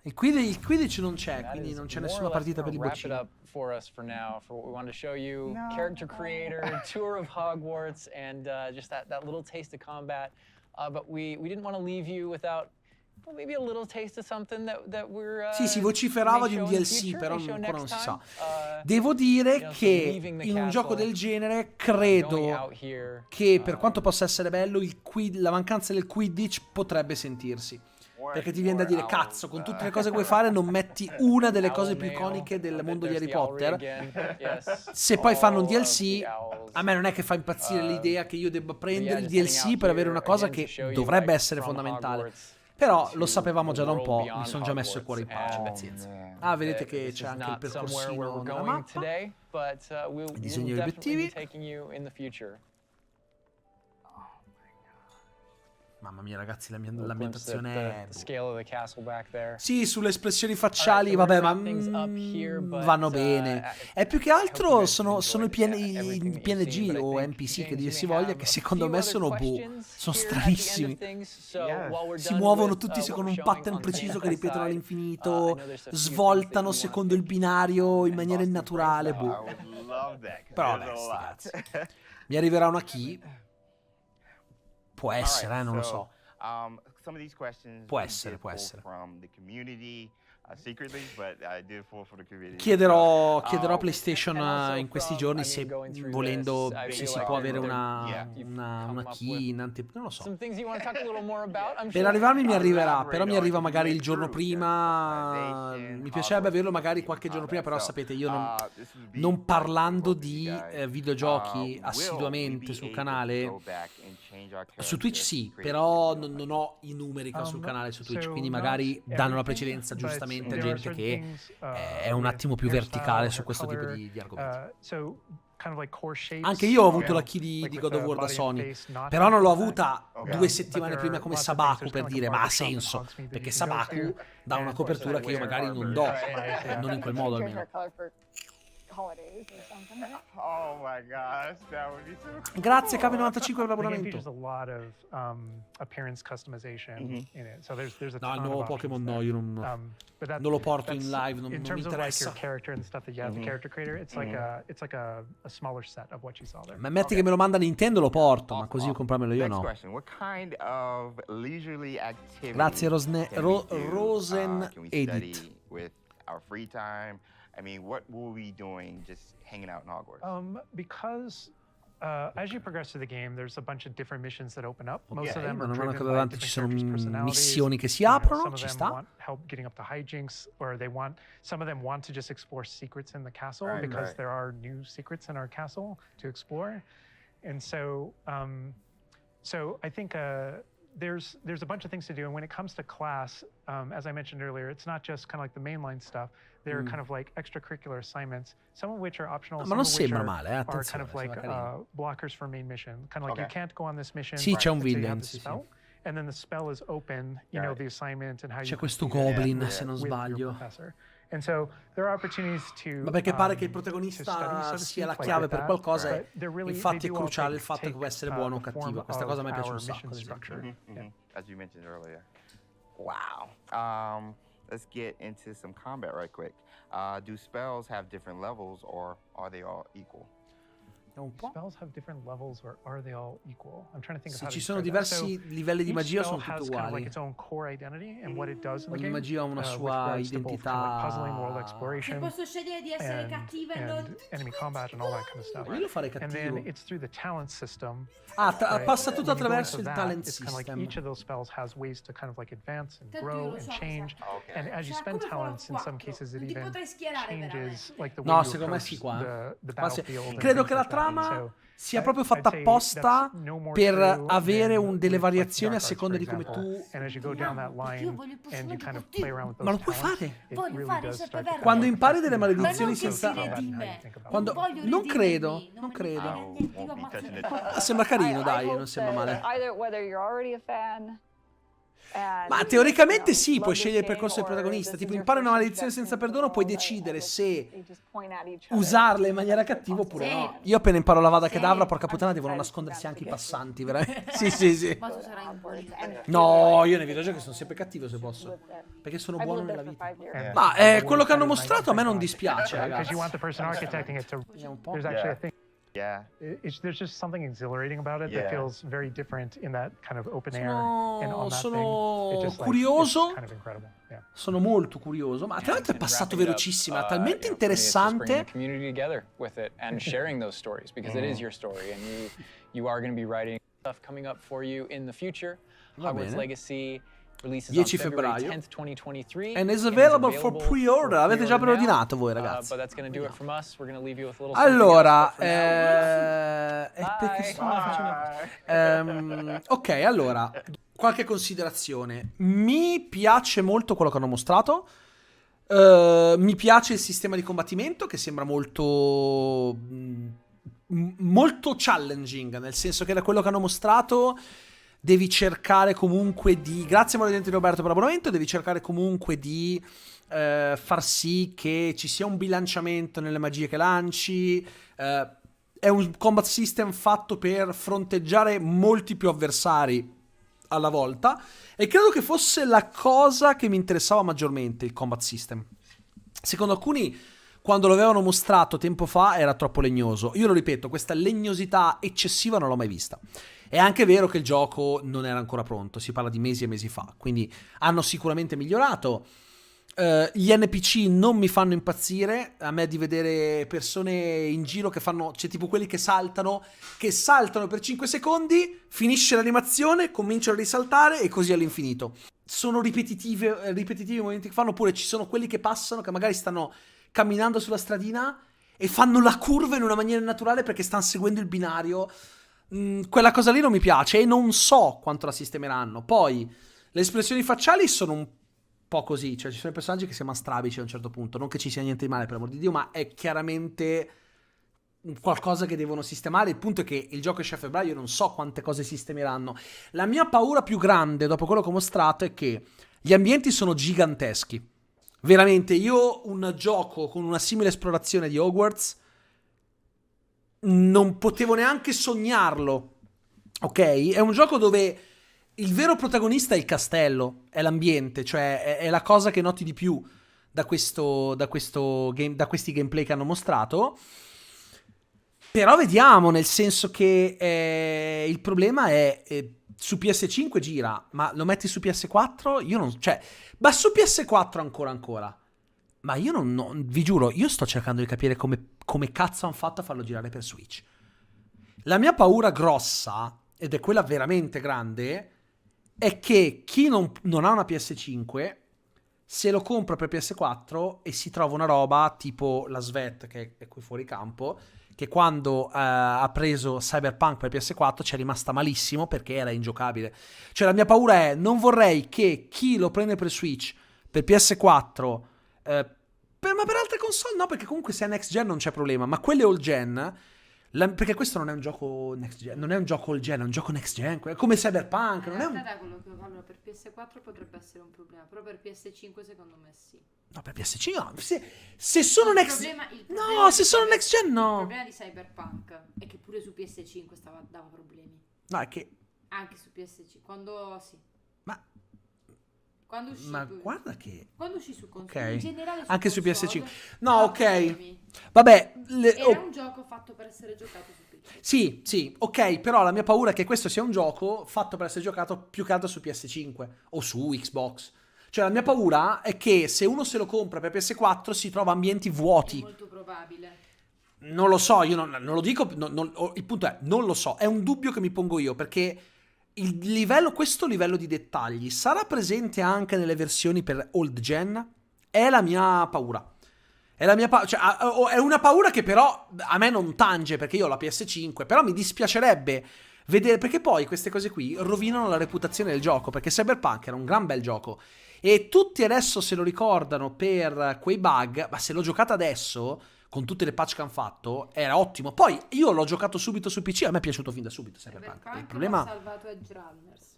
Il Quidditch non c'è, quindi non c'è nessuna partita per i boccini. Wrap it up for us for now, for what we wanted to show you. Character creator, tour of Hogwarts, and just that little taste of combat. But we didn't want to leave you without maybe a little taste of something that we're Sì, si vociferava di un DLC, però ancora non si sa. Devo dire che in un gioco del genere credo che, per quanto possa essere bello, la mancanza del Quidditch potrebbe sentirsi. Perché ti viene da dire, cazzo, con tutte le cose che vuoi fare non metti una delle cose più iconiche del mondo di Harry Potter. Se poi fanno un DLC, a me non è che fa impazzire l'idea che io debba prendere il DLC per avere una cosa che dovrebbe essere fondamentale. Però lo sapevamo già da un po', mi sono già messo il cuore in pace, pazienza. Ah, vedete che c'è anche il percorsino nella mappa, il disegno degli obiettivi. Mamma mia, ragazzi, Glimpse at l'ambientazione è... the scale of the castle back there. Sì, sulle espressioni facciali, Alright, so vabbè, we're ma gonna wrap things up here, but, vanno bene. È più che I hope you altro guys sono i enjoyed everything that you've seen, PNG but I o think, NPC che James, dir you si may voglia, have che a secondo few me other sono questions sono here at the end of stranissimi. things. So Yes. while we're Si done muovono with, tutti what con we're un showing pattern on the preciso che Sembra ripetono side, I all'infinito, know there's a few things that you svoltano wanna secondo il pick binario in and maniera Boston innaturale, Frank I would love that. 'Cause Però there's vabbè, a sti lot. cazzi. Mi arriverà una key? Può All essere, right, non lo so. Some of these questions Può we essere, did può pull essere. from the community secretly, but I did pull for the community. Chiederò So, a PlayStation and also in questi from, giorni I mean, se going through volendo this, I se feel si like può avere you've una come up key with in non lo so. some things you want to talk a little more about. I'm Per sure. arrivarmi mi arriverà, Elaborate però mi on arriva you magari il went giorno through, there's prima. customization, Mi piacerebbe averlo magari Hogwarts, qualche giorno prima, però so, sapete, io this would be non quite parlando difficult for di you guys. videogiochi Will we assiduamente be sul able to canale. go back and change our Su Twitch character, sì, create però new non ho i numeri che ho sul canale su Twitch, So quindi not magari danno la everything, precedenza but giustamente a there are gente certain che things, è un with attimo più hairstyle, verticale su hair questo tipo color, di argomenti. so kind of like core shapes, Anche io ho avuto you la know, key di like God with of the War da body and Sony, face not però non l'ho having avuta Ok. 2 but settimane there prima are come lots of things. Sabaku There's per kind of dire like a ma ha barbershop in senso, Hogsmeade that perché you can go Sabaku to, dà una and of course copertura I che io wear magari non barbers, do, right? non in quel modo Change almeno. hair color for holidays or something. Oh my gosh, that would be so cool. Grazie Cave95 per The game l'abbonamento. features a lot of appearance customization in it. So there's a No, il ton nuovo of Pokémon options no, there. io non But that, non lo porto in that's- live, non in mi terms of like interessa. your character and stuff that you have, the character creator, it's like a smaller set of what you saw there. Ma metti che me lo manda Nintendo lo porto, ma così comprarmelo io Next no. question. What kind of leisurely activity Grazie Rosen Rosen can we Edit. study with our free time? I mean, what will we be doing just hanging out in Hogwarts? Because as you progress through the game, there's a bunch of different missions that open up. Most Ok, of them mano are a mano driven che by vado avanti different ci sono characters' personalities. missioni che si You know, aprono, some of ci them sta. want help getting up to hijinks, or some of them want to just explore secrets in the castle Right, because right. there are new secrets in our castle to explore. And so I think there's a bunch of things to do. And when it comes to class, as I mentioned earlier, it's not just kind of like the mainline stuff. There are kind of like extracurricular assignments, some of which are optional, Ma some non of which sembra are, male, are kind attenzione, of like sembra carino. blockers for main mission. Kind of like you Okay. can't go on this mission Sì, c'è un until you have villain, the sì, sì. spell. And then the spell is open, you know, the assignment and how you C'è questo complete it goblin, with- se non with your sbaglio. professor. And so there are opportunities to Ma perché pare che il to study, protagonista so to sia la speak, like chiave with per that, qualcosa, but they're really- infatti they è do all cruciale il fatto che take, può essere buono o the cattivo. form Questa cosa a me of piace un our sacco, mission ad esempio. structure. Yeah. As you mentioned earlier. Wow. Let's get into some combat right quick. Do spells have different levels or are they all equal? Un po'. Spells have different levels, or are they all equal? I'm trying to think of Se how ci to sono describe that. diversi So livelli di each magia spell sono tutti has kind of like uguali. its own core identity and what it does in the Ogni game. magia ha una with sua regards to both kind of like puzzling, world identità. exploration, Posso scegliere di essere cattiva e non... and enemy combat and all that kind of stuff. Io lo farei And then cattivo. it's through the talent system. Ah, right? passa tutto When you go attraverso into il that, talent it's kind of like system. each of those spells has ways to kind of like advance and Tanto grow io lo and so, change. Okay. And as you Cioè, spend come farò talents, in some quattro? cases it Non ti even potrei schierare changes veramente. like the way No, you secondo me approach sì qua. the Qua sì. battlefield and Credo things che la like that. trama So sia proprio fatta I'd say apposta that's no more per true avere than delle with, like, variazioni a Dark Arts, seconda for di come example. tu... And as you go down that perché io line voglio il and you kind of personaggio play around with Ma lo those puoi talents, fare. it Voglio really fare does il start to serpeverde. Quando kind of impari affect delle you how maledizioni you senza- approach combat and how you me. think about Quando- it. voglio non credo, redimermi, non credo. me ne frega niente, Won't io be ammazzo touching le it. Sembra carino, I dai, hope non sembra that male. whether you're already a fan Ma teoricamente sì, puoi scegliere il percorso del protagonista. Tipo, impari una maledizione senza perdono, puoi decidere se usarle in maniera cattiva oppure Sì. no. Io appena imparo la Vada Sì. Kedavra, porca puttana, devono nascondersi anche i passanti, veramente. Sì, sì, sì. Ma tu sarai un bullo. No, io nei videogiochi sono sempre cattivo se posso. Perché sono buono nella vita. Ma quello che hanno mostrato a me non dispiace, Because ragazzi. you want the person architecting it to. Vediamo un po'. There's actually a thing. Yeah. There's just something exhilarating about it Yeah. that feels very different in that kind of open air and on that Sono thing. It's just like, curioso. it's kind of incredible. Yeah. Sono molto curioso. Ma tra l'altro è passato velocissimo, è talmente For me, it's just bringing interessante. the community together with it and sharing those stories because it is your story and you are going to be writing stuff coming up for you in the future. Va Hogwarts bene. Legacy releases 10 on February febbraio. 10th, 2023 And is is available for pre-order. L'avete già pre-order now. preordinato voi, ragazzi. But that's going to do it from us. We're going to leave you with a little Allora, something else, but for now, perché sto facendo? Ok, allora, qualche considerazione. Mi piace molto quello che hanno mostrato. Mi piace il sistema di combattimento che sembra molto challenging, nel senso che da quello che hanno mostrato devi cercare comunque di... Grazie Maledente Roberto per l'abbonamento. Devi cercare comunque di far sì che ci sia un bilanciamento nelle magie che lanci. È un combat system fatto per fronteggiare molti più avversari alla volta, e credo che fosse la cosa che mi interessava maggiormente, il combat system. Secondo alcuni, quando lo avevano mostrato tempo fa, era troppo legnoso. Io lo ripeto, questa legnosità eccessiva non l'ho mai vista. È anche vero che il gioco non era ancora pronto, si parla di mesi e mesi fa, quindi hanno sicuramente migliorato. Gli NPC non mi fanno impazzire. A me di vedere persone in giro che fanno, c'è tipo quelli che saltano per 5 secondi, finisce l'animazione, cominciano a risaltare e così all'infinito. Sono ripetitivi i momenti che fanno. Oppure ci sono quelli che passano, che magari stanno camminando sulla stradina e fanno la curva in una maniera naturale perché stanno seguendo il binario. Quella cosa lì non mi piace e non so quanto la sistemeranno. Poi le espressioni facciali sono un po' così, cioè ci sono i personaggi che sembrano strabici a un certo punto, non che ci sia niente di male per amor di Dio, ma è chiaramente qualcosa che devono sistemare. Il punto è che il gioco esce a febbraio, io non so quante cose sistemeranno. La mia paura più grande dopo quello che ho mostrato è che gli ambienti sono giganteschi. Veramente, io un gioco con una simile esplorazione di Hogwarts non potevo neanche sognarlo, ok? È un gioco dove il vero protagonista è il castello, è l'ambiente, cioè è la cosa che noti di più da questi gameplay che hanno mostrato. Però vediamo, nel senso che il problema è su PS5 gira, ma lo metti su PS4? Io non... Cioè, ma su PS4 ancora. Ma io non vi giuro, io sto cercando di capire come cazzo hanno fatto a farlo girare per Switch. La mia paura grossa, ed è quella veramente grande, è che chi non ha una PS5 se lo compra per PS4 e si trova una roba tipo la Svet, che è qui fuori campo, che quando ha preso Cyberpunk per PS4 ci è rimasta malissimo perché era ingiocabile. Cioè la mia paura è, non vorrei che chi lo prende per Switch, per PS4, ma per altre console no, perché comunque se è next gen non c'è problema, ma quelle old gen... perché questo non è un gioco next gen, non è un gioco old gen, è un gioco next gen, come Cyberpunk. Non è un... Allora, per PS4 potrebbe essere un problema, però per PS5 secondo me sì. No, per PS5 no. Se sono next gen... No, se sono next gen no. Il problema di Cyberpunk è che pure su PS5 dava problemi. No, è che... Anche su PS5, quando sì. Quando uscì, ma guarda che... Quando uscì su console, okay. In generale su anche console, su PS5. No, ok. Problemi. Vabbè. Era un gioco fatto per essere giocato su PC. Sì, ok, però la mia paura è che questo sia un gioco fatto per essere giocato più che altro su PS5 o su Xbox. Cioè la mia paura è che se uno se lo compra per PS4 si trova ambienti vuoti. È molto probabile. Non lo so, io non lo dico, il punto è, non lo so, è un dubbio che mi pongo io, perché questo livello di dettagli sarà presente anche nelle versioni per old gen? È la mia paura. È una paura che però a me non tange, perché io ho la PS5, però mi dispiacerebbe vedere, perché poi queste cose qui rovinano la reputazione del gioco, perché Cyberpunk era un gran bel gioco e tutti adesso se lo ricordano per quei bug, ma se l'ho giocato adesso con tutte le patch che hanno fatto era ottimo. Poi io l'ho giocato subito su PC, a me è piaciuto fin da subito Cyberpunk. Il problema ha salvato Edge Runners.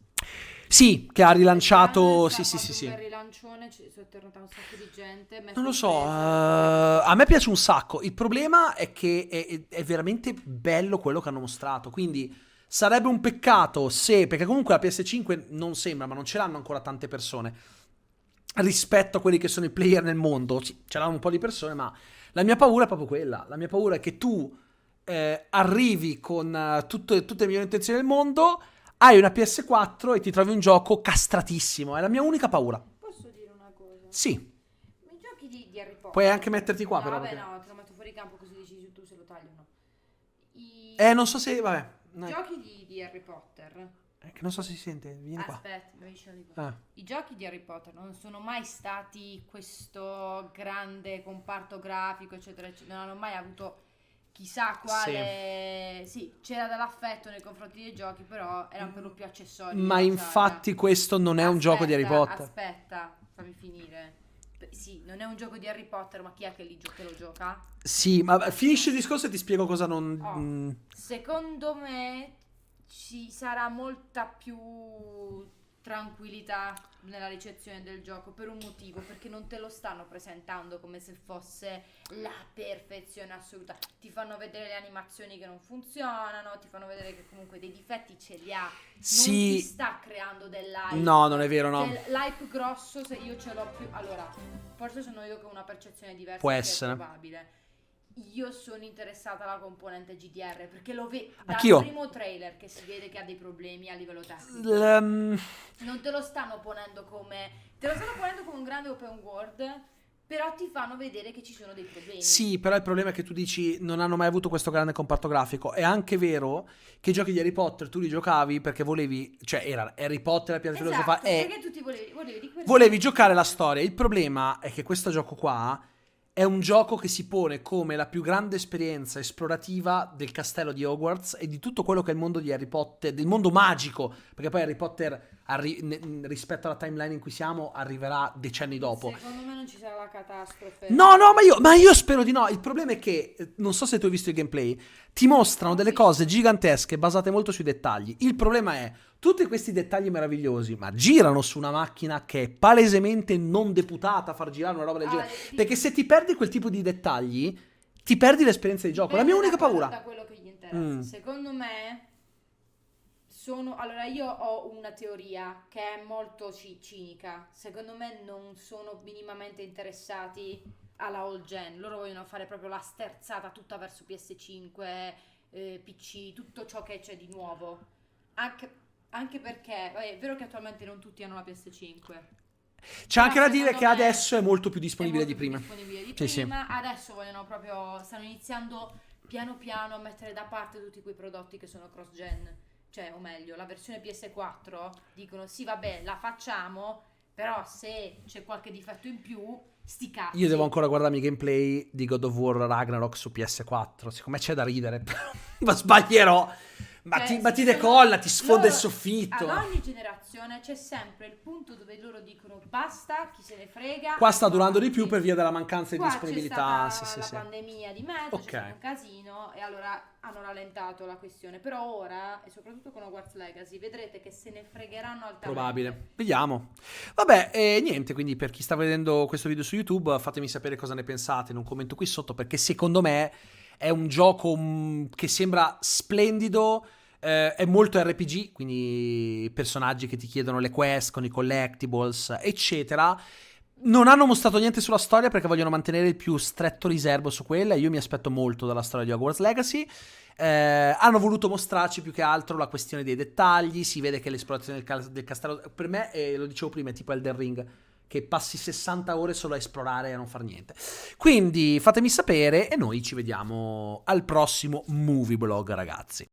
Sì, che ha rilanciato. Sì. Un rilancione, ci è tornata un sacco di gente. Non lo so, a me piace un sacco. Il problema è che è veramente bello quello che hanno mostrato. Quindi sarebbe un peccato se, perché comunque la PS5 non sembra, ma non ce l'hanno ancora tante persone rispetto a quelli che sono i player nel mondo. Sì, ce l'hanno un po' di persone, ma la mia paura è proprio quella. La mia paura è che tu arrivi con tutte le migliori intenzioni del mondo, hai una PS4 e ti trovi un gioco castratissimo. È la mia unica paura. Posso dire una cosa? Sì. I giochi di Harry Potter. Puoi anche metterti qua, no, però. Vabbè, perché... no, te lo metto fuori campo così decidi tu se lo taglio o no. non so se... Vabbè. I giochi di Harry Potter... che non so se si sente. Vieni qua. Aspetta, mi vicino di qua. I giochi di Harry Potter non sono mai stati questo grande comparto grafico, eccetera, eccetera. Non hanno mai avuto... chissà quale... Sì, c'era dell'affetto nei confronti dei giochi, però erano per lo più accessori. Ma infatti questo non è un gioco di Harry Potter. Aspetta, fammi finire. Sì, non è un gioco di Harry Potter, ma chi è che lo gioca? Sì, ma finisci il discorso e ti spiego cosa non... Secondo me ci sarà molta più tranquillità nella ricezione del gioco per un motivo, perché non te lo stanno presentando come se fosse la perfezione assoluta. Ti fanno vedere le animazioni che non funzionano, ti fanno vedere che comunque dei difetti ce li ha. Sì. Non ti sta creando dell'hype. No, non è vero, no. L'hype grosso, se io ce l'ho più... Allora, forse sono io che ho una percezione diversa. Può che essere. È probabile. Io sono interessata alla componente GDR perché lo vedo dal Anch'io. primo trailer che si vede che ha dei problemi a livello tecnico. Non te lo stanno ponendo come... Te lo stanno ponendo come un grande open world, però ti fanno vedere che ci sono dei problemi. Sì, però il problema è che tu dici non hanno mai avuto questo grande comparto grafico. È anche vero che i giochi di Harry Potter tu li giocavi perché volevi, cioè era Harry Potter, la pietra filosofale, perché tu ti volevi giocare la storia. Il problema è che questo gioco qua è un gioco che si pone come la più grande esperienza esplorativa del castello di Hogwarts e di tutto quello che è il mondo di Harry Potter, del mondo magico, perché poi Harry Potter rispetto alla timeline in cui siamo arriverà decenni dopo. Secondo me non ci sarà la catastrofe. No, ma io spero di no. Il problema è che, non so se tu hai visto il gameplay, ti mostrano delle cose gigantesche basate molto sui dettagli. Il problema è, tutti questi dettagli meravigliosi, ma girano su una macchina che è palesemente non deputata a far girare una roba del genere. Perché se ti perdi quel tipo di dettagli, ti perdi l'esperienza di gioco. La mia unica paura. Da quello che gli interessa. Secondo me... Allora, io ho una teoria che è molto cinica. Secondo me non sono minimamente interessati alla all gen. Loro vogliono fare proprio la sterzata tutta verso PS5, PC, tutto ciò che c'è di nuovo. Anche perché è vero che attualmente non tutti hanno la PS5. C'è anche da dire che adesso è molto più disponibile di prima. Sì. Adesso stanno iniziando piano piano a mettere da parte tutti quei prodotti che sono cross gen. Cioè, o meglio, la versione PS4 dicono sì, vabbè, la facciamo, però se c'è qualche difetto in più, sti cazzi. Io devo ancora guardarmi i gameplay di God of War Ragnarok su PS4, siccome c'è da ridere, ma sbaglierò. Ma ti decolla, ti sfonda il soffitto. Ad ogni generazione c'è sempre il punto dove loro dicono basta, chi se ne frega. Qua sta durando di più per via della mancanza di disponibilità. C'è stata la pandemia di mezzo, c'è stato un casino e allora hanno rallentato la questione. Però ora, e soprattutto con Hogwarts Legacy, vedrete che se ne fregheranno altamente. Probabile. Vediamo. Vabbè, niente, quindi per chi sta vedendo questo video su YouTube, fatemi sapere cosa ne pensate in un commento qui sotto, perché secondo me è un gioco che sembra splendido. È molto RPG, quindi personaggi che ti chiedono le quest con i collectibles, eccetera. Non hanno mostrato niente sulla storia perché vogliono mantenere il più stretto riservo su quella. Io mi aspetto molto dalla storia di Hogwarts Legacy. Hanno voluto mostrarci più che altro la questione dei dettagli. Si vede che l'esplorazione del castello, per me, lo dicevo prima, è tipo Elden Ring, che passi 60 ore solo a esplorare e a non far niente. Quindi fatemi sapere e noi ci vediamo al prossimo movie blog, ragazzi.